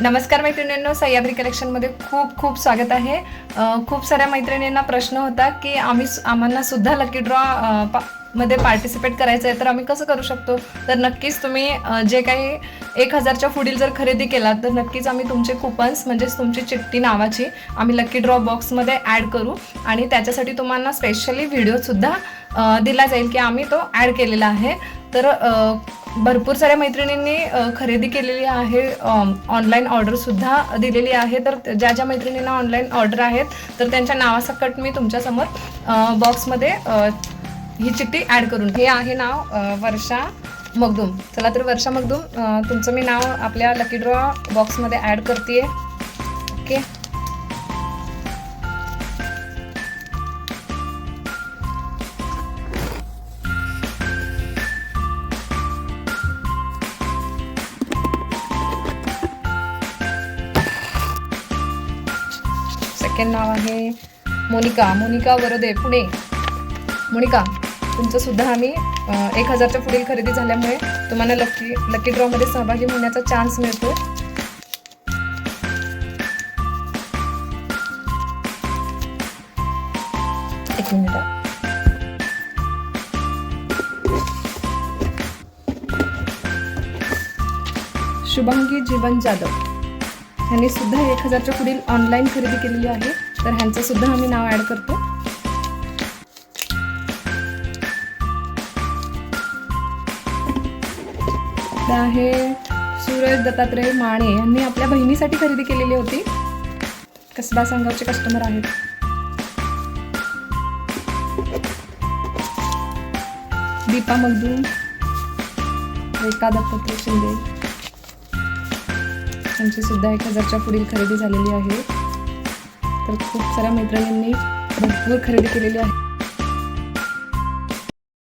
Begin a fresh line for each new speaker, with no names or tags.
नमस्कार मैत्रिणींनो, सह्याद्री कलेक्शनमध्ये खूप खूप स्वागत आहे। खूप साऱ्या मैत्रिणींना प्रश्न होता की आम्हाला सुद्धा लकी ड्रॉ मध्ये पार्टिसिपेट करायचं आहे, तर आम्ही कसं करू शकतो। तर नक्कीच तुम्ही जे काही 1000च्या पुढील जर खरेदी केला तर नक्कीच आम्ही तुमचे कुपन्स म्हणजेच तुमची चिठ्ठी नावाची आम्ही लकी ड्रॉ बॉक्समध्ये ॲड करू आणि त्याच्यासाठी तुम्हाला स्पेशली व्हिडिओसुद्धा दिला जाईल की आम्ही तो ॲड केलेला आहे। तर भरपूर साऱ्या मैत्रिणींनी खरेदी केलेली आहे, ऑनलाईन ऑर्डरसुद्धा दिलेली आहे। तर ज्या ज्या मैत्रिणींना ऑनलाईन ऑर्डर आहेत तर त्यांच्या नावासकट मी तुमच्यासमोर बॉक्समध्ये ही चिठ्ठी ॲड करून, हे आहे नाव वर्षा मगदूम। चला तर वर्षा मगदूम तुमचं मी नाव आपल्या लकी ड्रॉ बॉक्समध्ये ॲड करते। ओके, सेकंड नाव आहे मोनिका वरदे, पुणे। मोनिका, तुमचं सुद्धा आम्ही 1000च्या पुढील खरेदी झाल्यामुळे तुम्हाला लकी ड्रॉमध्ये सहभागी होण्याचा चान्स मिळतो। एक मिनिट। शुभांगी जीवन जाधव ह्यांनी सुद्धा 1000च्या पुढील ऑनलाईन खरेदी केलेली आहे, तर ह्यांचं सुद्धा आम्ही नाव ॲड करतो। आहे सूरज दत्तात्रय माने यांनी आपल्या बहिणीसाठी खरेदी केलेली होती, कसबा संघाचे कस्टमर आहेत। दीपा मगदूम, रेखा दत्तात्रय शिंदे यांची सुद्धा 1000च्या पुढील खरेदी झालेली आहे। तर खूप साऱ्या मैत्रिणींनी भरपूर खरेदी केलेली आहे।